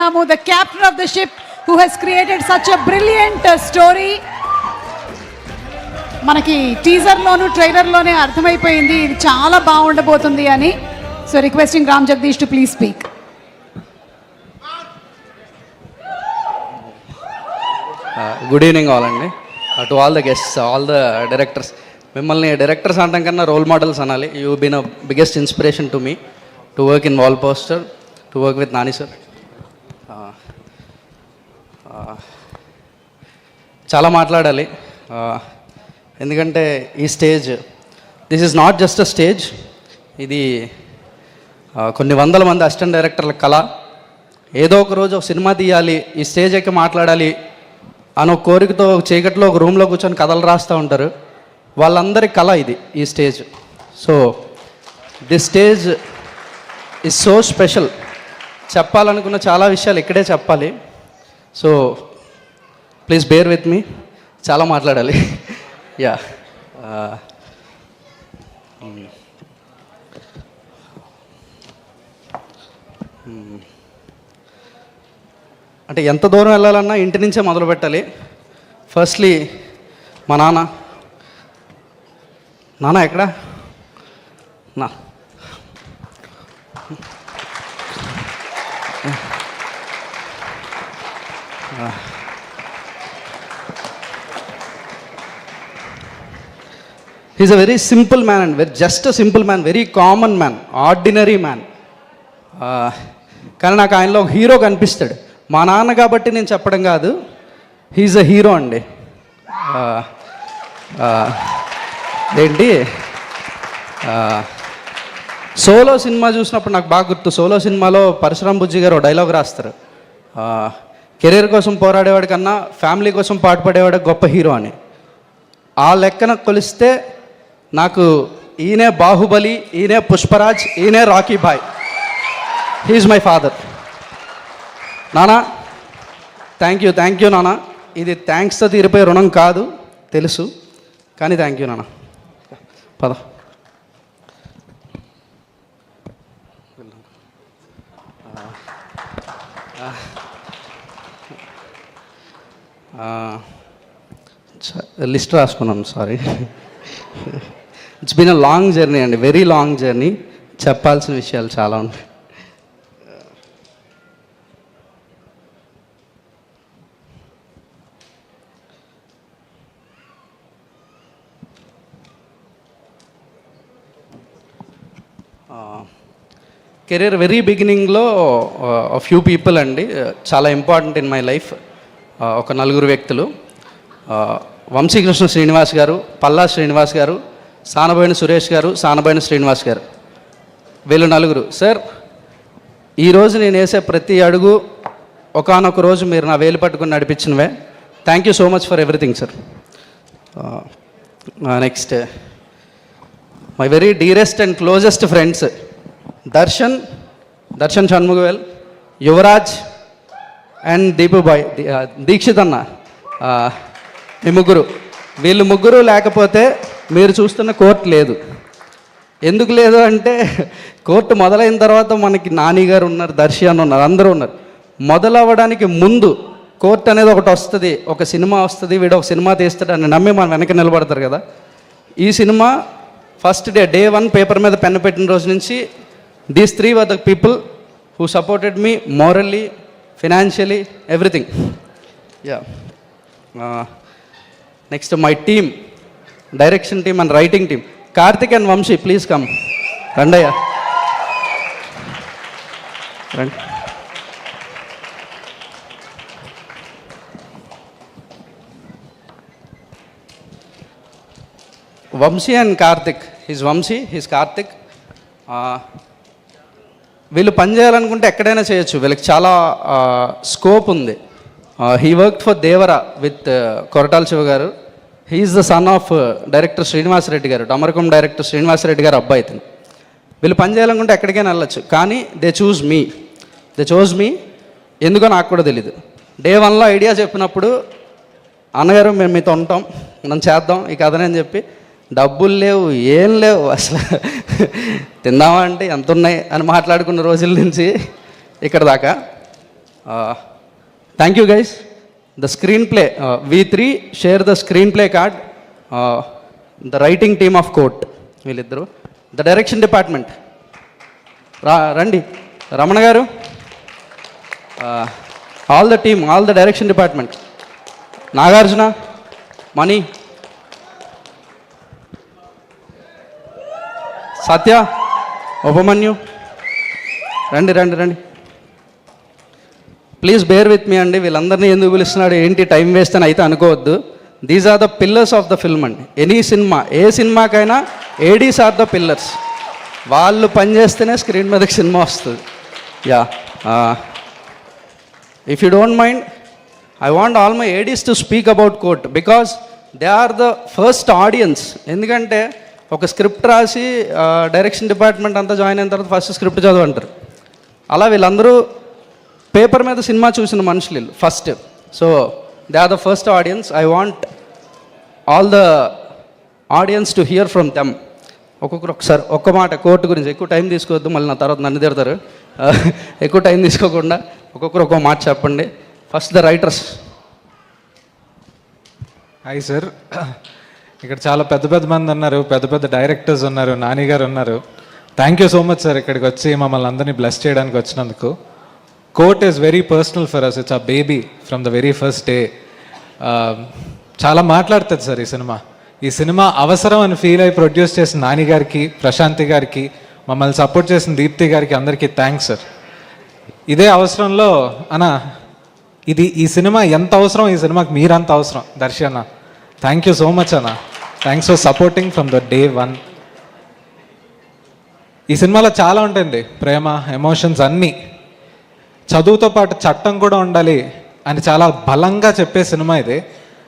the captain of the ship who has created such a brilliant story. మనకి టీజర్లోను ట్రైలర్లోనే అర్థమైపోయింది ఇది చాలా బాగుండబోతుంది అని. So requesting Ram Jagadish to please speak. Good evening all అండి, to all the guests, all the directors. మిమ్మల్ని directors అనడం కన్నా రోల్ మోడల్స్ అనాలి. You been a biggest inspiration to me to work in wall poster, to work with Nani sir. చాలా మాట్లాడాలి, ఎందుకంటే ఈ stage, this is not just a stage, ఇది కొన్ని వందల మంది అసిస్టెంట్ డైరెక్టర్ల కళ. ఏదో ఒక రోజు ఒక సినిమా తీయాలి, ఈ స్టేజ్ ఎక్కి మాట్లాడాలి అని ఒక కోరికతో చీకట్లో ఒక రూమ్లో కూర్చొని కథలు రాస్తూ ఉంటారు. వాళ్ళందరి కళ ఇది, ఈ stage. So this stage is so special. చెప్పాలనుకున్న చాలా విషయాలు ఇక్కడే చెప్పాలి. So please bear with me, చాలా మాట్లాడాలి. యా అంటే ఎంత దూరం వెళ్ళాలన్నా ఇంటి నుంచే మొదలు పెట్టాలి. ఫస్ట్లీ మా నాన్న ఎక్కడా నా he's a very simple man and just a simple man, very common man, ordinary man. కానీ నాకు ఆయనలో ఒక హీరో కనిపిస్తాడు. మా నాన్న కాబట్టి నేను చెప్పడం కాదు, హీఈస్ అ హీరో అండి. ఏంటి సోలో సినిమా చూసినప్పుడు నాకు బాగా గుర్తు. సోలో సినిమాలో పరశురామ్ బుజ్జి గారు డైలాగ్ రాస్తారు, కెరీర్ కోసం పోరాడేవాడి కన్నా ఫ్యామిలీ కోసం పాటుపడేవాడు గొప్ప హీరో అని. ఆ లెక్కన కొలిస్తే నాకు ఈయనే బాహుబలి, ఈయనే పుష్పరాజ్, ఈయనే Rocky Bhai. He's my father. నానా థ్యాంక్ యూ నాన్న. ఇది థ్యాంక్స్తో తీరిపోయే రుణం కాదు తెలుసు, కానీ థ్యాంక్ యూ నాన్న. పద. లిస్ట్ రాసుకున్నాను, sorry. It's been a long journey అండి, వెరీ లాంగ్ జర్నీ. చెప్పాల్సిన విషయాలు చాలా ఉన్నాయి. కెరీర్ వెరీ బిగినింగ్లో ఫ్యూ పీపుల్ అండి చాలా ఇంపార్టెంట్ ఇన్ మై లైఫ్. ఒక నలుగురు వ్యక్తులు, వంశీకృష్ణ శ్రీనివాస్ గారు, పల్లా శ్రీనివాస్ గారు, సానబోయిన సురేష్ గారు, సానబోయిన శ్రీనివాస్ గారు. వీళ్ళు నలుగురు. సార్, ఈరోజు నేను వేసే ప్రతి అడుగు ఒకానొక రోజు మీరు నా వేలు పట్టుకుని నడిపించినవే. Thank you so much for everything sir. Next my very dearest and closest friends Darshan Shanmugavel, Yuvaraj and Dikshith అన్న. ఈ ముగ్గురు, వీళ్ళు ముగ్గురు లేకపోతే మీరు చూస్తున్న కోర్టు లేదు. ఎందుకు లేదు అంటే, కోర్టు మొదలైన తర్వాత మనకి నాని గారు ఉన్నారు, దర్శి అని ఉన్నారు, అందరూ ఉన్నారు. మొదలవ్వడానికి ముందు కోర్టు అనేది ఒకటి వస్తుంది, ఒక సినిమా వస్తుంది, వీడు ఒక సినిమా తీస్తాడు అని నమ్మి మనం వెనక నిలబడతారు కదా. ఈ సినిమా ఫస్ట్ డే 1 పేపర్ మీద పెన్ను పెట్టిన రోజు నుంచి these 3 were the people who supported me morally, financially, everything. Yeah. Next, my team, direction team and writing team. Karthik and Vamshi, please come. Randaya. Rand. Vamshi and Karthik. He's Vamshi, he's Karthik. వీళ్ళు పని చేయాలనుకుంటే ఎక్కడైనా చేయొచ్చు, వీళ్ళకి చాలా scope ఉంది. He work for Devara with Koratala Siva garu. He's the son of director Srinivasa Reddy garu, Damarukam director Srinivasa Reddy గారు అబ్బాయి ఇతను. వీళ్ళు పని చేయాలనుకుంటే ఎక్కడికైనా వెళ్ళచ్చు, కానీ దే చోజ్ మీ. ఎందుకో నాకు కూడా తెలీదు. డే 1లో ఐడియా చెప్పినప్పుడు, అన్నగారు మేము మీతో ఉంటాం, మనం చేద్దాం ఈ కథనే అని చెప్పి, డబ్బులు లేవు, ఏం లేవు, అసలు తిందామా అంటే ఎంత ఉన్నాయి అని మాట్లాడుకున్న రోజుల నుంచి ఇక్కడ దాకా thank you guys. The screen play, we3 share the screen play card. The writing team of Court వీళ్ళిద్దరు. ద డైరెక్షన్ డిపార్ట్మెంట్ రండి, Ramana garu, all the team, all the direction department, Nagarjuna, Mani, Satya, Upamanyu, రండి రండి రండి. ప్లీజ్ బేర్ విత్ మీ అండి. వీళ్ళందరినీ ఎందుకు పిలుస్తున్నాడు ఏంటి టైం వేస్ట్ అని అయితే అనుకోవద్దు. These are the pillars of the film అండి. ఎనీ సినిమా, ఏ సినిమాకైనా ఏడీస్ ఆర్ ద పిల్లర్స్. వాళ్ళు పనిచేస్తేనే స్క్రీన్ మీదకి సినిమా వస్తుంది. Yeah, if you don't mind, I want all my ADs to speak about Court because they are the first audience. ఎందుకంటే ఒక script రాసి డైరెక్షన్ డిపార్ట్మెంట్ అంతా జాయిన్ అయిన తర్వాత ఫస్ట్ స్క్రిప్ట్ చదవంటారు. అలా వీళ్ళందరూ పేపర్ మీద సినిమా చూసిన మనుషులు first. So they are the first audience. I want all the audience to hear from them. ఒక్కొక్కరు ఒకసారి ఒక్క మాట కోర్టు గురించి. ఎక్కువ టైం తీసుకోవద్దు, మళ్ళీ నా తర్వాత నన్ను తిడతారు. ఎక్కువ టైం తీసుకోకుండా ఒక్కొక్కరు ఒక్కో మాట చెప్పండి. First the writers. Hi sir, ఇక్కడ చాలా పెద్ద పెద్ద మంది ఉన్నారు, పెద్ద పెద్ద డైరెక్టర్స్ ఉన్నారు, నాని గారు ఉన్నారు. Thank you so much sir ఇక్కడికి వచ్చి మమ్మల్ని అందరినీ బ్లెస్ చేయడానికి వచ్చినందుకు. Court is very personal for us. It's a baby from the very first day. చాలా మాట్లాడుతుంది సార్ ఈ సినిమా అవసరం అని ఫీల్ అయి ప్రొడ్యూస్ చేసిన నాని గారికి, ప్రశాంతి గారికి, మమ్మల్ని సపోర్ట్ చేసిన దీప్తి గారికి అందరికీ థ్యాంక్స్ సార్. ఇదే అవసరంలో ఈ సినిమా ఎంత అవసరం, ఈ సినిమాకి మీరంత అవసరం దర్శి అన్న. థ్యాంక్ యూ సో మచ్ అన్న. Thanks for supporting from the day 1. ఈ సినిమాలో చాలా ఉంటుంది, ప్రేమ, ఎమోషన్స్ అన్నీ. చదువుతో పాటు చట్టం కూడా ఉండాలి అని చాలా బలంగా చెప్పే సినిమా ఇది.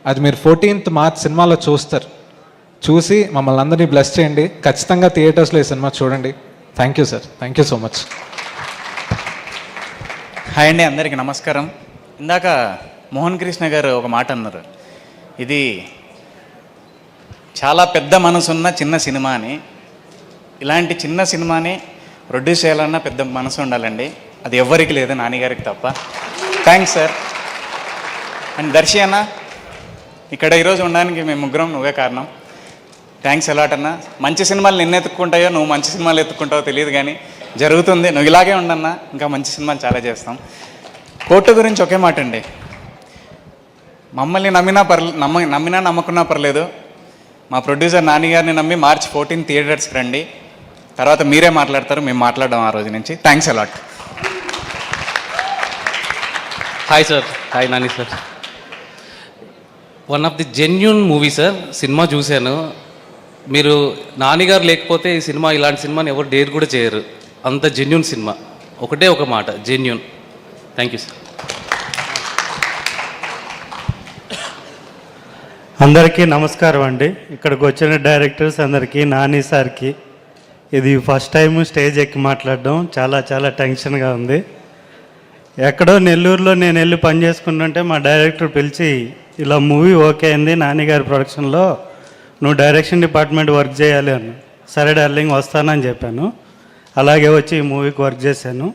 అది మీరు 14th March సినిమాలో చూస్తారు. చూసి మమ్మల్ని అందరినీ బ్లెస్ చేయండి. ఖచ్చితంగా థియేటర్స్లో ఈ సినిమా చూడండి. Thank you sir, thank you so much. Hi అండి, అందరికీ నమస్కారం. ఇందాక మోహన్ కృష్ణ గారు ఒక మాట అన్నారు, ఇది చాలా పెద్ద మనసున్న చిన్న సినిమా అని. ఇలాంటి చిన్న సినిమాని ప్రొడ్యూస్ చేయాలన్నా పెద్ద మనసు ఉండాలండి. అది ఎవ్వరికి లేదు, నాన్నగారికి తప్ప. Thanks sir. అండ్ దర్శి అన్న, ఇక్కడ ఈరోజు ఉండడానికి మేము ముగ్గురం నువ్వే కారణం. థ్యాంక్స్ ఎలాట్ అన్న. మంచి సినిమాలు నిన్ను ఎత్తుక్కుంటాయో, నువ్వు మంచి సినిమాలు ఎత్తుక్కుంటావో తెలియదు కానీ జరుగుతుంది. నువ్వు ఇలాగే ఉండన్నా, ఇంకా మంచి సినిమాలు చాలా చేస్తాం. కోర్టు గురించి ఒకే మాట అండి, మమ్మల్ని నమ్మినా నమ్మకున్నా పర్లేదు, మా ప్రొడ్యూసర్ నాని గారిని నమ్మి March 14 థియేటర్స్కి రండి. తర్వాత మీరే మాట్లాడతారు, మేము మాట్లాడడం ఆ రోజు నుంచి. Thanks a lot. Hi sir. Hi Nani sir. One of the genuine movie sir. Cinema చూశాను. మీరు నానిగారు లేకపోతే ఈ సినిమా, ఇలాంటి సినిమాని ఎవరు డేర్ కూడా చేయరు. అంత జెన్యూన్ సినిమా. ఒకటే ఒక మాట, జెన్యూన్. Thank you sir. అందరికీ నమస్కారం అండి. ఇక్కడికి వచ్చిన డైరెక్టర్స్ అందరికీ, నాని సార్కి. ఇది ఫస్ట్ టైం స్టేజ్ ఎక్కి మాట్లాడడం చాలా చాలా టెన్షన్గా ఉంది. ఎక్కడో నెల్లూరులో నేను వెళ్ళి పని చేసుకుంటుంటే మా డైరెక్టర్ పిలిచి, ఇలా మూవీ ఓకే అయింది నాని గారి ప్రొడక్షన్లో, నువ్వు డైరెక్షన్ డిపార్ట్మెంట్ వర్క్ చేయాలి అన్న. సరే డార్లింగ్ వస్తానని చెప్పాను. అలాగే వచ్చి ఈ మూవీకి వర్క్ చేశాను.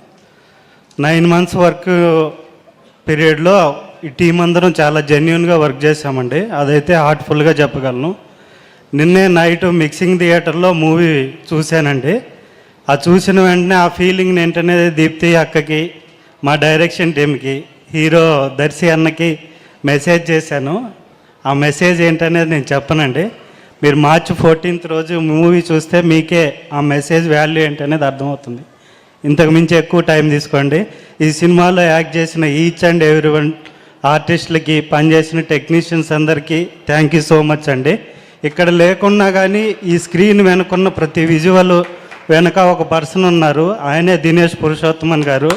9 months వర్క్ పీరియడ్లో ఈ టీం అందరం చాలా జెన్యున్గా వర్క్ చేశామండి. అదైతే హార్ట్ఫుల్గా చెప్పగలను. నిన్నే నైట్ మిక్సింగ్ థియేటర్లో మూవీ చూశానండి. ఆ చూసిన వెంటనే ఆ ఫీలింగ్ ఏంటనే దీప్తి అక్కకి, మా డైరెక్షన్ టీంకి, హీరో దర్శి అన్నకి మెసేజ్ చేశాను. ఆ మెసేజ్ ఏంటనేది నేను చెప్పనండి. మీరు March 14 రోజు మూవీ చూస్తే మీకే ఆ మెసేజ్ వాల్యూ ఏంటనేది అర్థమవుతుంది. ఇంతకు మించి ఎక్కువ టైం తీసుకోండి. ఈ సినిమాలో యాక్ట్ చేసిన ఈచ్ అండ్ ఎవ్రీ వన్ ఆర్టిస్టులకి, పనిచేసిన టెక్నీషియన్స్ అందరికీ థ్యాంక్ యూ సో మచ్ అండి. ఇక్కడ లేకున్నా కానీ ఈ స్క్రీన్ వెనుకున్న ప్రతి విజువల్ వెనక ఒక పర్సన్ ఉన్నారు. ఆయనే దినేష్ పురుషోత్తమన్ గారు.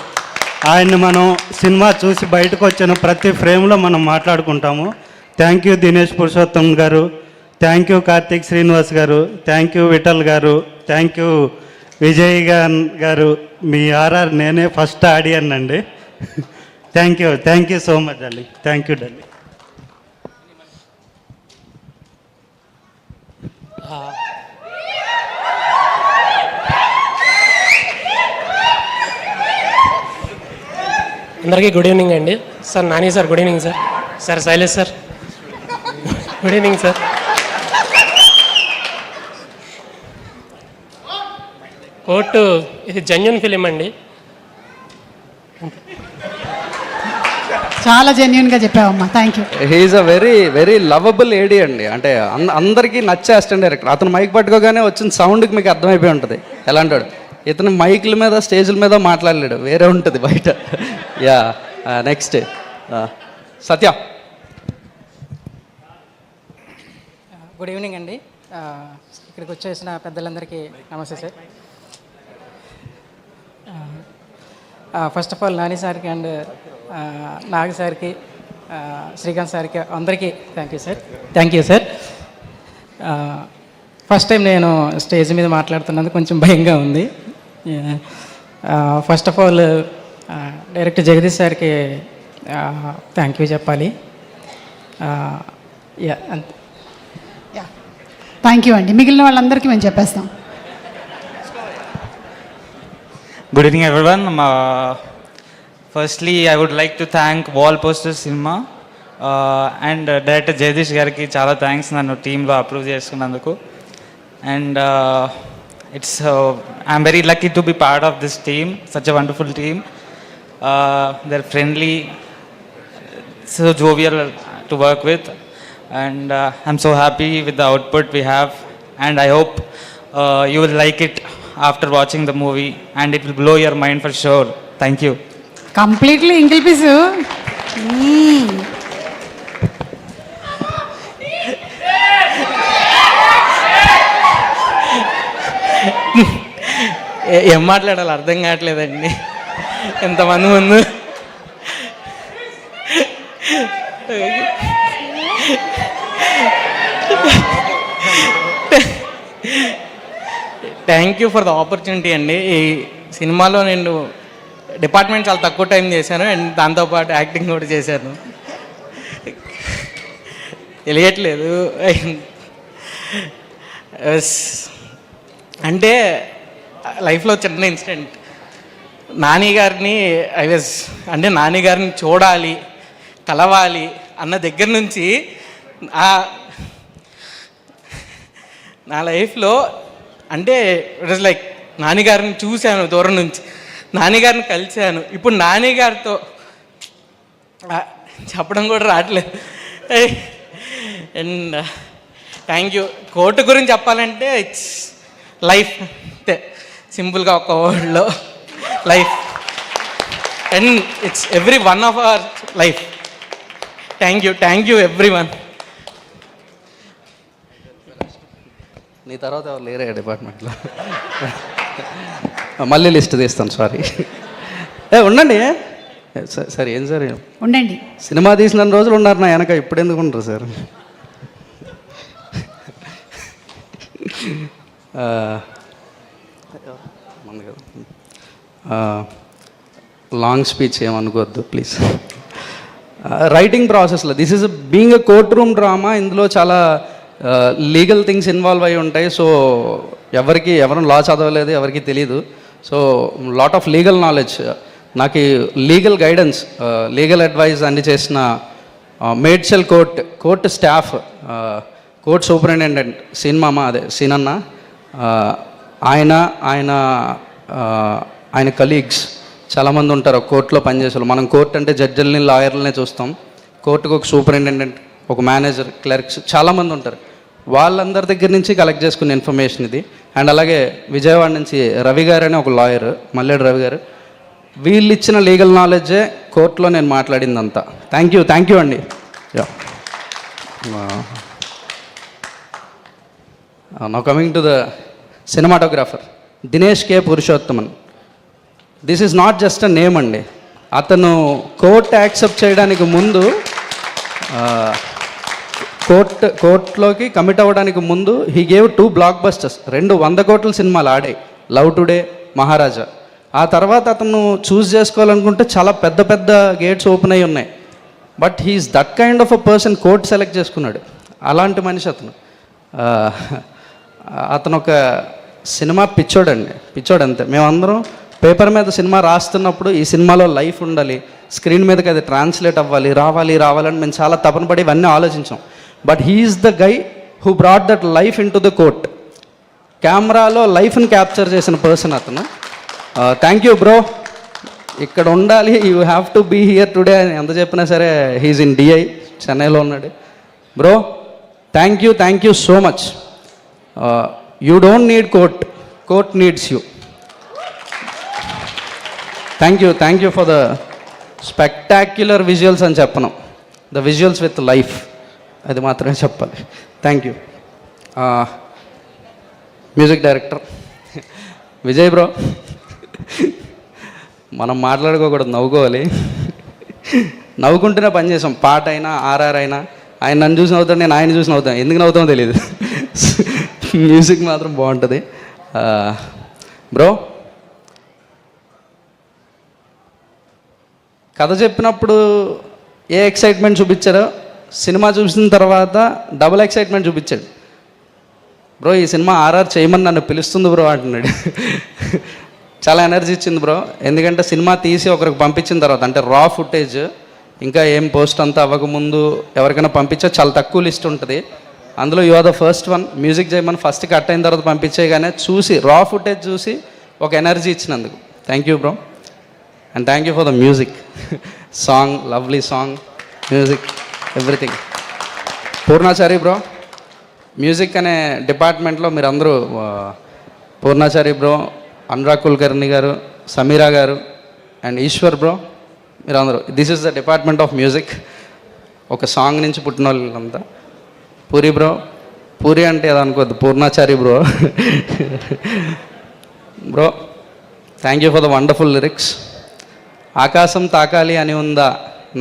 ఆయన్ని మనం సినిమా చూసి బయటకు వచ్చిన ప్రతి ఫ్రేమ్లో మనం మాట్లాడుకుంటాము. థ్యాంక్ యూ దినేష్ పురుషోత్తమన్ గారు. థ్యాంక్ యూ కార్తీక్ శ్రీనివాస్ గారు. థ్యాంక్ యూ విఠల్ గారు. థ్యాంక్ యూ విజయ్ గారు. మీ ఆర్ఆర్ నేనే ఫస్ట్ ఆడియన్ అండి. Thank you so much darling. Thank you darling. అందరికీ గుడ్ ఈవినింగ్ అండి. Sir Nani sir good evening sir. Sir Shailesh sir good evening sir. Court ఇది genuine film అండి. చాలా జెన్యున్గా చెప్పావమ్మా, thank you. He's a very very lovable AD అండి. అంటే అందరికీ నచ్చే అసిస్టెంట్ డైరెక్టర్. అతను మైక్ పట్టుకోగానే వచ్చిన సౌండ్కి మీకు అర్థమైపోయి ఉంటుంది ఎలాంటాడు. ఇతను మైకుల మీద స్టేజ్ల మీద మాట్లాడలేడు, వేరే ఉంటుంది బయట. యా నెక్స్ట్ సత్య. గుడ్ ఈవినింగ్ అండి. ఇక్కడికి వచ్చేసిన పెద్దలందరికీ నమస్తే sir. First of all Nani సార్కి అండ్ నాగ్ సార్కి, శ్రీకాంత్ సార్కి అందరికీ thank you sir. First time నేను స్టేజ్ మీద మాట్లాడుతున్నందుకు కొంచెం భయంగా ఉంది. First of all director Jagadish సార్కి థ్యాంక్ యూ చెప్పాలి. థ్యాంక్ యూ అండి. మిగిలిన వాళ్ళందరికీ మేము చెప్పేస్తాం. Good evening, everyone. Firstly, I would like to thank Wall Poster Cinema and Director Jagdish Gariki. Chala thanks nanu team lo approve cheskunnanduku. And I'm very lucky to be part of this team. Such a wonderful team. They're friendly, so jovial to work with. And I'm so happy with the output we have. And I hope you will like it after watching the movie, and it will blow your mind for sure. Thank you. Completely ఇంకిల్ పీసు. ఏం మాట్లాడాలి అర్థం కావట్లేదండి ఎంతమంది ముందు. Thank you for the opportunity అండి. ఈ సినిమాలో నేను డిపార్ట్మెంట్ చాలా తక్కువ టైం చేశాను అండ్ దాంతోపాటు యాక్టింగ్ కూడా చేశాను. తెలియట్లేదు అంటే లైఫ్లో చిన్న ఇన్సిడెంట్. నాని గారిని నాని గారిని చూడాలి, కలవాలి అన్న దగ్గర నుంచి నా లైఫ్లో అంటే ఇట్ ఇస్ లైక్ నాన్నగారిని చూశాను దూరం నుంచి, నాన్నగారిని కలిశాను. ఇప్పుడు నాన్నగారితో చెప్పడం కూడా రావట్లేదు. And thank you. కోర్టు గురించి చెప్పాలంటే ఇట్స్ లైఫ్, అంతే సింపుల్గా ఒక వర్డ్లో life. And it's everyone of our life. Thank you everyone. నీ తర్వాత ఎవరు లేరే డిపార్ట్మెంట్లో. మళ్ళీ లిస్ట్ తీస్తాను, సారీ. ఉండండి సార్. ఏం సార్ ఉండండి, సినిమా తీసిన రోజులు ఉన్నారు నా వెనక, ఇప్పుడు ఎందుకు ఉండరు సార్? లాంగ్ స్పీచ్ ఏమనుకోవద్దు ప్లీజ్. రైటింగ్ ప్రాసెస్లో this is being a court room drama. ఇందులో చాలా లీగల్ థింగ్స్ ఇన్వాల్వ్ అయి ఉంటాయి. సో ఎవరు లా చదవలేదు, ఎవరికి తెలీదు. So lot of legal knowledge. నాకు లీగల్ గైడెన్స్, లీగల్ అడ్వైజ్ అన్ని చేసిన Medchal court staff, court superintendent సీనన్న, ఆయన కలీగ్స్ చాలామంది ఉంటారు కోర్టులో పనిచేసేవాళ్ళు. మనం కోర్టు అంటే జడ్జిల్ని, లాయర్లనే చూస్తాం. కోర్టుకు ఒక సూపరింటెండెంట్, ఒక మేనేజర్, క్లర్క్స్ చాలామంది ఉంటారు. వాళ్ళందరి దగ్గర నుంచి కలెక్ట్ చేసుకున్న ఇన్ఫర్మేషన్ ఇది. అండ్ అలాగే విజయవాడ నుంచి రవి గారు అని ఒక లాయర్, మల్లేడు రవి గారు, వీళ్ళు ఇచ్చిన లీగల్ నాలెడ్జే కోర్టులో నేను మాట్లాడిందంతా. థ్యాంక్ యూ అండి. Now coming to the cinematographer Dinesh K Purushothaman. This is not just a name అండి. అతను కోర్ట్ యాక్సెప్ట్ చేయడానికి ముందు, కోర్టులోకి కమిట్ అవ్వడానికి ముందు హీ గేవ్ 2 బ్లాక్ బస్టర్స్, 2 100 కోట్ల సినిమాలు ఆడాయి, లవ్ టుడే, మహారాజా. ఆ తర్వాత అతను చూస్ చేసుకోవాలనుకుంటే చాలా పెద్ద పెద్ద గేట్స్ ఓపెన్ అయి ఉన్నాయి. But he's that kind of a person. Court select చేసుకున్నాడు. అలాంటి మనిషి అతను. అతను ఒక సినిమా పిచ్చోడు అంతే. మేమందరం పేపర్ మీద సినిమా రాస్తున్నప్పుడు ఈ సినిమాలో లైఫ్ ఉండాలి, స్క్రీన్ మీదకి అది ట్రాన్స్లేట్ అవ్వాలి, రావాలని మేము చాలా తపన పడి ఇవన్నీ ఆలోచించాం. But he's the guy who brought that life into the court. కెమెరాలో లైఫ్ని క్యాప్చర్ చేసిన పర్సన్ అతను. థ్యాంక్ యూ బ్రో, ఇక్కడ ఉండాలి, you have to be here today అని ఎంత చెప్పినా సరే హీఈస్ ఇన్ డిఐ, చెన్నైలో ఉన్నాడు. Bro thank you so much. You don't need court needs you. Thank you for the spectacular visuals అని చెప్పను, ద విజువల్స్ విత్ లైఫ్, అది మాత్రమే చెప్పాలి. Thank you. Music director Vijay bro, మనం మాట్లాడుకోకూడదు, నవ్వుకోవాలి. నవ్వుకుంటూనే పని చేసాం, పాట అయినా ఆర్ఆర్ అయినా. ఆయన నన్ను చూసి నవ్వుతాడు, నేను ఆయన చూసి నవ్వుతాను, ఎందుకు నవ్వుతామో తెలియదు. మ్యూజిక్ మాత్రం బాగుంటుంది. బ్రో కథ చెప్పినప్పుడు ఏ ఎక్సైట్మెంట్ చూపించారో సినిమా చూసిన తర్వాత డబుల్ ఎక్సైట్మెంట్ చూపించాడు. బ్రో ఈ సినిమా ఆర్ఆర్ చేయమని నన్ను పిలుస్తుంది బ్రో అంటున్నాడు. చాలా ఎనర్జీ ఇచ్చింది బ్రో, ఎందుకంటే సినిమా తీసి ఒకరికి పంపించిన తర్వాత, అంటే రా ఫుటేజ్ ఇంకా ఏం పోస్ట్ అంతా అవ్వకముందు ఎవరికైనా పంపించా చాలా తక్కువ లిస్ట్ ఉంటుంది, అందులో you are the first one. Music చేయమని ఫస్ట్ కట్ అయిన తర్వాత పంపించేయగానే చూసి రా ఫుటేజ్ చూసి ఒక ఎనర్జీ ఇచ్చినందుకు thank you bro. And thank you for the music, song, lovely song, music, everything. Purnachari bro, music అనే డిపార్ట్మెంట్లో మీరందరూ, Purnachari bro, Anurag Kulkarni garu, Sameera garu and Eshwar bro, మీరందరూ, this is the department of music. ఒక సాంగ్ నుంచి పుట్టిన వాళ్ళంతా. పూరి బ్రో, పూరి అంటే అది అనుకోద్దు, Purnachari bro. Bro thank you for the wonderful lyrics. ఆకాశం తాకాలి అని ఉందా,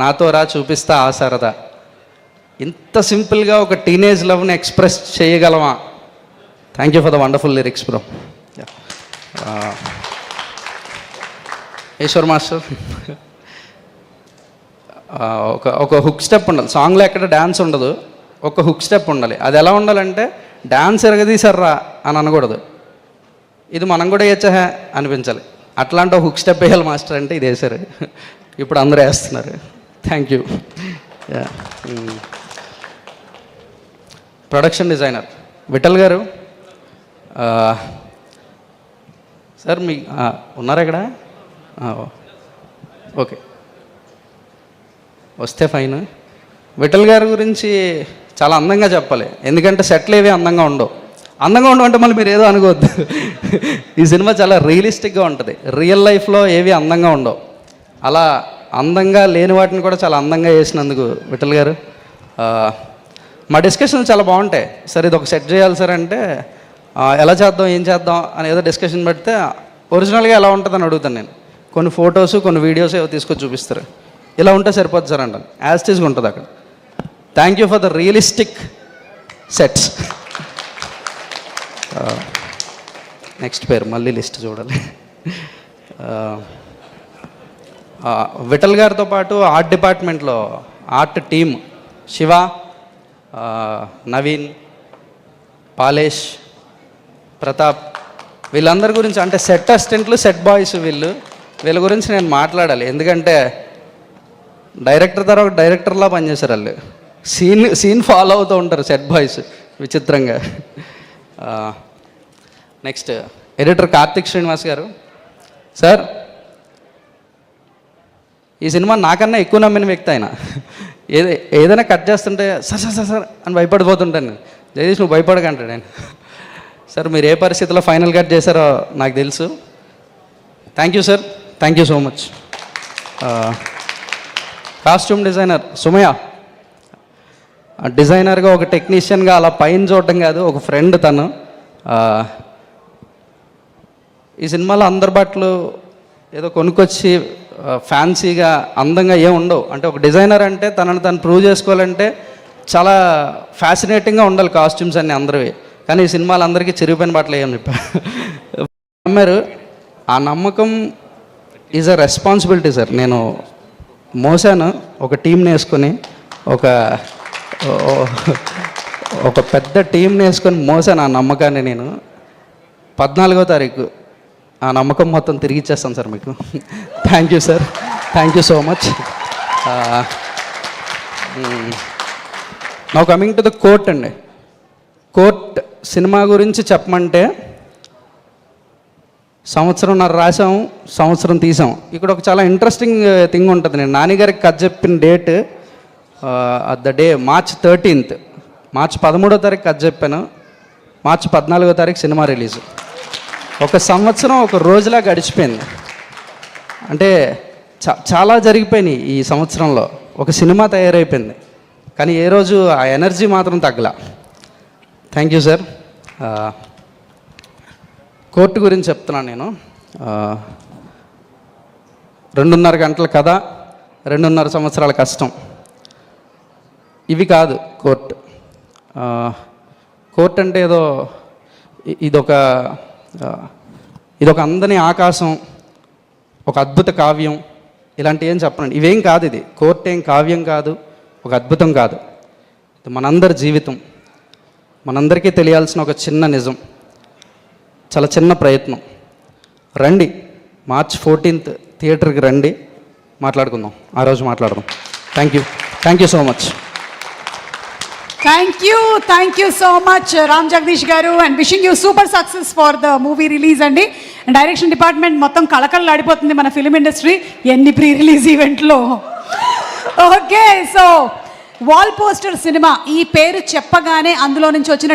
నాతో రా చూపిస్తా ఆ సరదా. ఇంత సింపుల్గా ఒక టీనేజ్ లవ్ని ఎక్స్ప్రెస్ చేయగలమా? Thank you for the wonderful lyrics bro. Eshwar master, ఒక హుక్ స్టెప్ ఉండాలి సాంగ్లో, ఎక్కడ డ్యాన్స్ ఉండదు, ఒక హుక్ స్టెప్ ఉండాలి. అది ఎలా ఉండాలంటే డ్యాన్స్ ఎరగదీసారా అని అనకూడదు, ఇది మనం కూడా వేయచ్చా అనిపించాలి. అట్లాంటి ఒక హుక్ స్టెప్ వేయాలి మాస్టర్ అంటే ఇది వేసారు, ఇప్పుడు అందరూ వేస్తున్నారు. Thank you. Production designer Vithal garu, sir మీ ఉన్నారా ఇక్కడ? ఓకే, వస్తే ఫైన్. విఠల్ గారి గురించి చాలా అందంగా చెప్పాలి, ఎందుకంటే సెట్లు ఏవి అందంగా ఉండవు. అంటే మళ్ళీ మీరు ఏదో అనుకోవద్దు. ఈ సినిమా చాలా రియలిస్టిక్గా ఉంటుంది, రియల్ లైఫ్లో ఏవి అందంగా ఉండవు. అలా అందంగా లేని వాటిని కూడా చాలా అందంగా చేసినందుకు విఠల్ గారు. మా డిస్కషన్లు చాలా బాగుంటాయి. సార్ ఇది ఒక సెట్ చేయాలి సార్ అంటే ఎలా చేద్దాం, ఏం చేద్దాం అని ఏదో డిస్కషన్ పెడితే ఒరిజినల్గా ఎలా ఉంటుందని అడుగుతాను నేను. కొన్ని ఫొటోస్, కొన్ని వీడియోస్ ఏవో తీసుకొచ్చి చూపిస్తారు, ఇలా ఉంటే సరిపోద్ది సార్ అంటాను, యాజ్ టీజ్గా ఉంటుంది అక్కడ. Thank you for the realistic sets. Next పేరు మళ్ళీ లిస్ట్ చూడాలి. విఠల్ గారితో పాటు ఆర్ట్ డిపార్ట్మెంట్లో ఆర్ట్ టీమ్ శివ, నవీన్, పాలేష్, ప్రతాప్, వీళ్ళందరి గురించి, అంటే సెట్ అసిస్టెంట్లు, సెట్ బాయ్స్, వీళ్ళ గురించి నేను మాట్లాడాలి. ఎందుకంటే డైరెక్టర్ తర్వాత డైరెక్టర్లా పనిచేశారు వాళ్ళు. సీన్ ఫాలో అవుతూ ఉంటారు సెట్ బాయ్స్ విచిత్రంగా. నెక్స్ట్ ఎడిటర్ కార్తిక్ శ్రీనివాస్ గారు. సార్ ఈ సినిమా నాకన్నా ఎక్కువ నమ్మిన వ్యక్తి ఆయన. ఏదైనా కట్ చేస్తుంటే సార్ సార్ సార్ అని భయపడిపోతుంటాను నేను. జగదీష్ నువ్వు భయపడకంటాడు ఆయన. సార్ మీరు ఏ పరిస్థితిలో ఫైనల్ కట్ చేశారో నాకు తెలుసు. Thank you sir, thank you so much. Costume designer Sumayya, డిజైనర్గా ఒక టెక్నీషియన్గా అలా పైన చూడటం కాదు, ఒక ఫ్రెండ్ తను. ఈ సినిమాలో అందరి బట్టలు ఏదో కొనుక్కొచ్చి ఫ్యాన్సీగా అందంగా ఏం ఉండవు. అంటే ఒక డిజైనర్ అంటే తనను తను ప్రూవ్ చేసుకోవాలంటే చాలా ఫ్యాసినేటింగ్గా ఉండాలి కాస్ట్యూమ్స్ అన్నీ అందరివి. కానీ ఈ సినిమాలు అందరికీ చిరిగిపోయిన బట్టలు ఏమని చెప్పారు. నమ్మారు, ఆ నమ్మకం ఈజ్ అ రెస్పాన్సిబిలిటీ సార్. నేను మోసాను, ఒక టీంని వేసుకొని, ఒక పెద్ద టీంని వేసుకొని మోసాను ఆ నమ్మకాన్ని. నేను 14వ తారీఖు ఆ నమ్మకం మొత్తం తిరిగి ఇచ్చేస్తాను సార్ మీకు. Thank you sir, thank you so much. Now coming to the court అండి. కోర్ట్ సినిమా గురించి చెప్పమంటే సంవత్సరంన్నర రాసాం, సంవత్సరం తీసాం. ఇక్కడ ఒక చాలా ఇంట్రెస్టింగ్ థింగ్ ఉంటుంది. నేను నాన్నగారికి కథ చెప్పిన date the day March 13th, March 13వ తారీఖు కథ చెప్పాను. March 14వ తారీఖు సినిమా రిలీజ్. ఒక సంవత్సరం ఒక రోజులా గడిచిపోయింది. అంటే చాలా జరిగిపోయినాయి ఈ సంవత్సరంలో. ఒక సినిమా తయారైపోయింది, కానీ ఏ రోజు ఆ ఎనర్జీ మాత్రం తగ్గలా. Thank you sir. కోర్టు గురించి చెప్తున్నాను నేను. 2.5 గంటల కథ, 2.5 సంవత్సరాల కష్టం. ఇవి కాదు కోర్టు. కోర్టు అంటే ఇదొక అందని ఆకాశం, ఒక అద్భుత కావ్యం, ఇలాంటి ఏం చెప్పనండి. ఇవేం కాదు. ఇది కోర్టు ఏం కావ్యం కాదు, ఒక అద్భుతం కాదు. ఇది మనందరి జీవితం, మనందరికీ తెలియాల్సిన ఒక చిన్న నిజం, చాలా చిన్న ప్రయత్నం. రండి, March 14th థియేటర్కి రండి, మాట్లాడుకుందాం. ఆ రోజు మాట్లాడదాం. Thank you so much. Thank you so much Ram Jagadish garu, and wishing you super success for the movie release అండి. అండ్ డైరెక్షన్ డిపార్ట్మెంట్ మొత్తం కళకళలాడిపోతుంది మన ఫిలిం ఇండస్ట్రీ ఎన్ని ప్రీ రిలీజ్ ఈవెంట్లో. Okay, so wall poster cinema ఈ పేరు చెప్పగానే అందులో నుంచి వచ్చిన